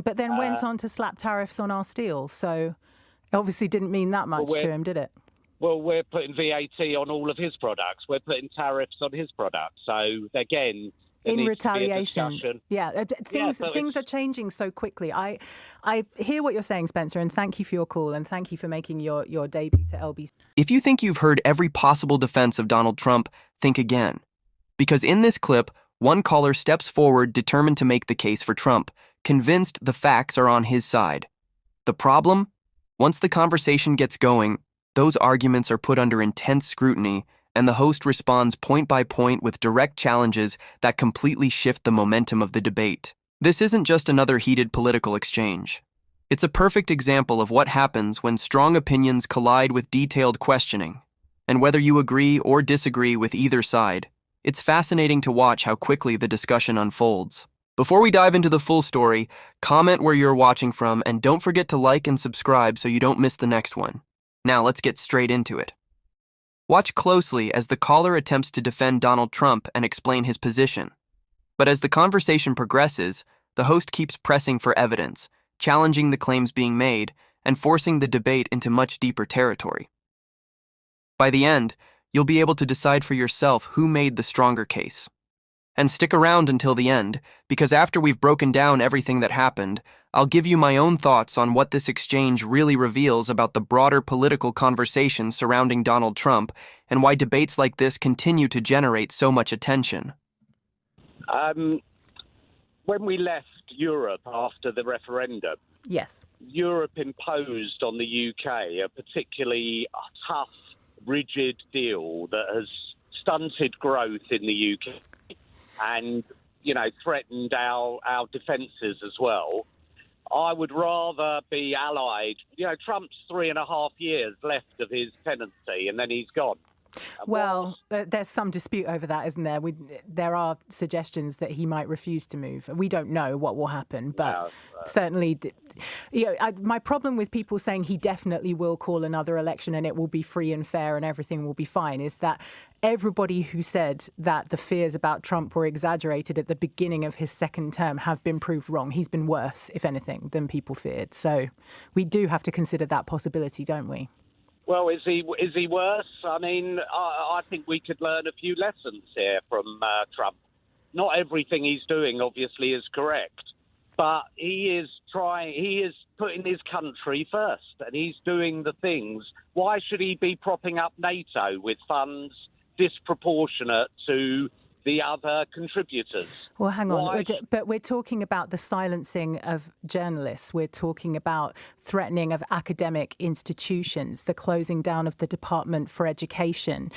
But then went on to slap tariffs on our steel. So obviously didn't mean that much to him, did it? Well, we're putting VAT on all of his products. We're putting tariffs on his products. So, again, in retaliation. Things are changing so quickly. I hear what you're saying, Spencer, and thank you for your call, and thank you for making your debut to LBC. If you think you've heard every possible defense of Donald Trump, think again. Because in this clip, one caller steps forward determined to make the case for Trump, convinced the facts are on his side. The problem? Once the conversation gets going, those arguments are put under intense scrutiny, and the host responds point by point with direct challenges that completely shift the momentum of the debate. This isn't just another heated political exchange. It's a perfect example of what happens when strong opinions collide with detailed questioning. And whether you agree or disagree with either side, it's fascinating to watch how quickly the discussion unfolds. Before we dive into the full story, comment where you're watching from, and don't forget to like and subscribe so you don't miss the next one. Now let's get straight into it. Watch closely as the caller attempts to defend Donald Trump and explain his position. But as the conversation progresses, the host keeps pressing for evidence, challenging the claims being made, and forcing the debate into much deeper territory. By the end, you'll be able to decide for yourself who made the stronger case. And stick around until the end, because after we've broken down everything that happened, I'll give you my own thoughts on what this exchange really reveals about the broader political conversation surrounding Donald Trump and why debates like this continue to generate so much attention. When we left Europe after the referendum, yes, Europe imposed on the UK a particularly tough, rigid deal that has stunted growth in the UK and, threatened our defences as well. I would rather be allied. Trump's 3.5 years left of his tenancy, and then he's gone. Well, there's some dispute over that, isn't there? There are suggestions that he might refuse to move. We don't know what will happen, but certainly, my problem with people saying he definitely will call another election and it will be free and fair and everything will be fine is that everybody who said that the fears about Trump were exaggerated at the beginning of his second term have been proved wrong. He's been worse, if anything, than people feared. So we do have to consider that possibility, don't we? Well, is he worse? I mean, I think we could learn a few lessons here from Trump. Not everything he's doing, obviously, is correct, but he is putting his country first, and he's doing the things. Why should he be propping up NATO with funds disproportionate to the other contributors? Well, hang on. But we're talking about the silencing of journalists. We're talking about threatening of academic institutions, the closing down of the Department for Education,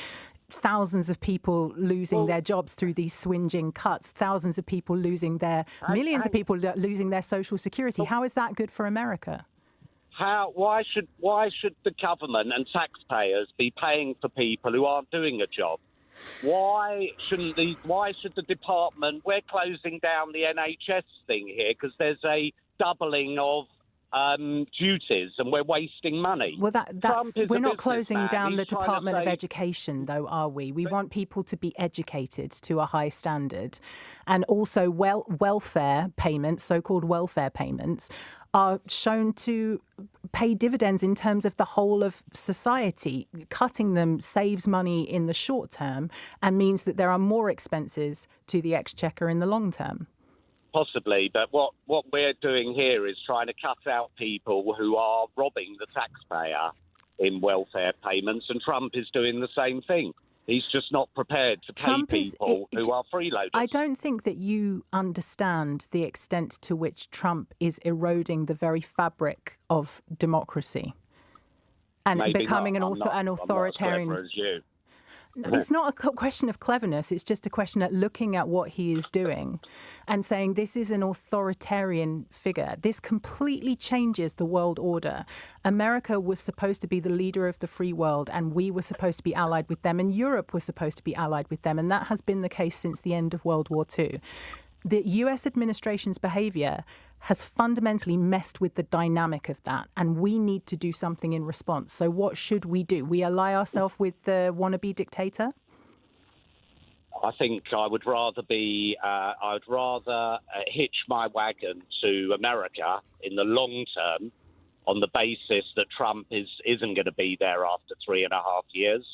thousands of people losing their jobs through these swinging cuts, thousands of people losing millions of people losing their social security. How is that good for America? Why should the government and taxpayers be paying for people who aren't doing a job? Why should the department? We're closing down the NHS thing here because there's a doubling of duties and we're wasting money. Well, we're not closing down the Department of Education, though, are we? We want people to be educated to a high standard. And also welfare payments, so-called welfare payments, are shown to pay dividends in terms of the whole of society. Cutting them saves money in the short term and means that there are more expenses to the exchequer in the long term. Possibly, but what we're doing here is trying to cut out people who are robbing the taxpayer in welfare payments, and Trump is doing the same thing. He's just not prepared to pay people who are freeloaders. I don't think that you understand the extent to which Trump is eroding the very fabric of democracy and becoming an authoritarian. I'm not as clever as you. It's not a question of cleverness. It's just a question of looking at what he is doing and saying this is an authoritarian figure. This completely changes the world order. America was supposed to be the leader of the free world, and we were supposed to be allied with them, and Europe was supposed to be allied with them. And that has been the case since the end of World War II. The US administration's behavior has fundamentally messed with the dynamic of that, and we need to do something in response. So what should we do? We ally ourselves with the wannabe dictator? I think I would rather hitch my wagon to America in the long term on the basis that Trump isn't going to be there after 3.5 years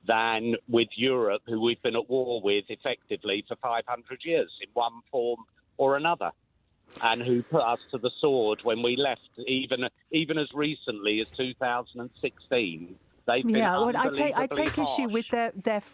than with Europe, who we've been at war with effectively for 500 years in one form or another, and who put us to the sword when we left, even as recently as 2016. Yeah, well, I take harsh. issue with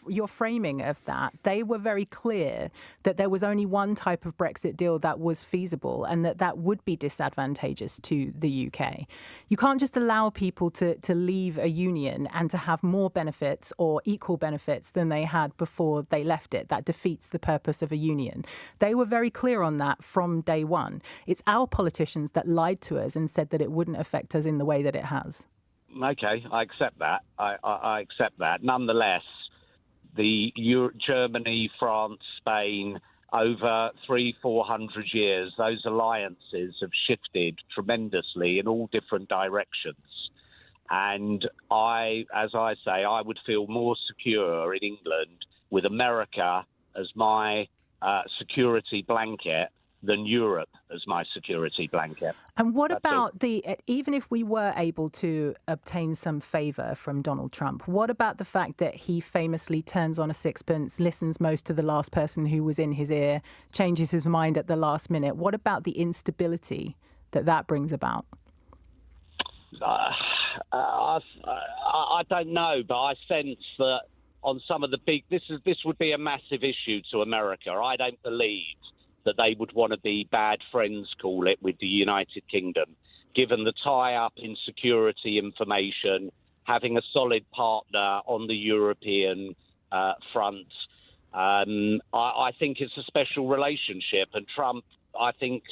your framing of that. They were very clear that there was only one type of Brexit deal that was feasible and that would be disadvantageous to the UK. You can't just allow people to leave a union and to have more benefits or equal benefits than they had before they left it. That defeats the purpose of a union. They were very clear on that from day one. It's our politicians that lied to us and said that it wouldn't affect us in the way that it has. Okay, I accept that. I accept that. Nonetheless, Germany, France, Spain, over 400 years, those alliances have shifted tremendously in all different directions. And as I say, I would feel more secure in England with America as my security blanket than Europe as my security blanket. And what about even if we were able to obtain some favour from Donald Trump, what about the fact that he famously turns on a sixpence, listens most to the last person who was in his ear, changes his mind at the last minute? What about the instability that brings about? I don't know, but I sense that on some of the this would be a massive issue to America. I don't believe that they would want to be bad friends, call it, with the United Kingdom, given the tie-up in security information, having a solid partner on the European front. I think it's a special relationship, and Trump, I think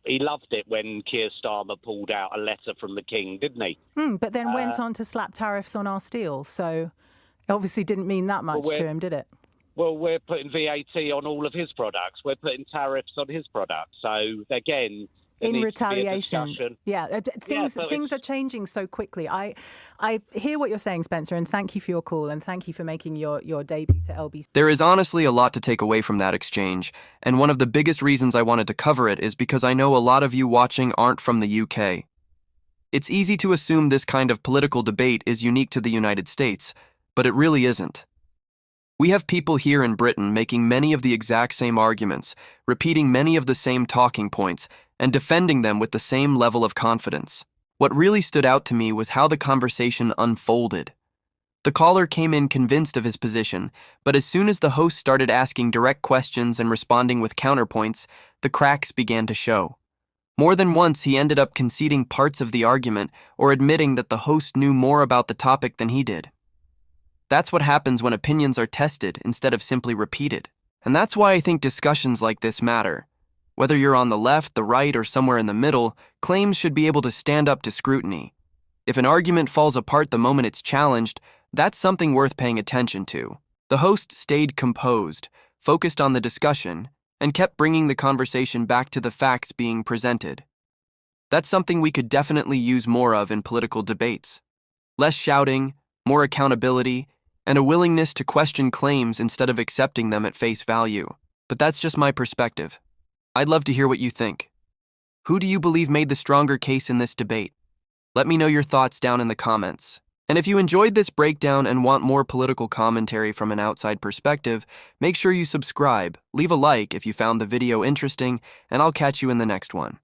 he loved it when Keir Starmer pulled out a letter from the King, didn't he? But then went on to slap tariffs on our steel, so it obviously didn't mean that much to him, did it? Well, we're putting VAT on all of his products. We're putting tariffs on his products. So, again, in retaliation. Yeah, things are changing so quickly. I hear what you're saying, Spencer, and thank you for your call and thank you for making your debut to LBC. There is honestly a lot to take away from that exchange, and one of the biggest reasons I wanted to cover it is because I know a lot of you watching aren't from the UK. It's easy to assume this kind of political debate is unique to the United States, but it really isn't. We have people here in Britain making many of the exact same arguments, repeating many of the same talking points, and defending them with the same level of confidence. What really stood out to me was how the conversation unfolded. The caller came in convinced of his position, but as soon as the host started asking direct questions and responding with counterpoints, the cracks began to show. More than once, he ended up conceding parts of the argument or admitting that the host knew more about the topic than he did. That's what happens when opinions are tested instead of simply repeated. And that's why I think discussions like this matter. Whether you're on the left, the right, or somewhere in the middle, claims should be able to stand up to scrutiny. If an argument falls apart the moment it's challenged, that's something worth paying attention to. The host stayed composed, focused on the discussion, and kept bringing the conversation back to the facts being presented. That's something we could definitely use more of in political debates. Less shouting, more accountability, and a willingness to question claims instead of accepting them at face value. But that's just my perspective. I'd love to hear what you think. Who do you believe made the stronger case in this debate? Let me know your thoughts down in the comments. And if you enjoyed this breakdown and want more political commentary from an outside perspective, make sure you subscribe, leave a like if you found the video interesting, and I'll catch you in the next one.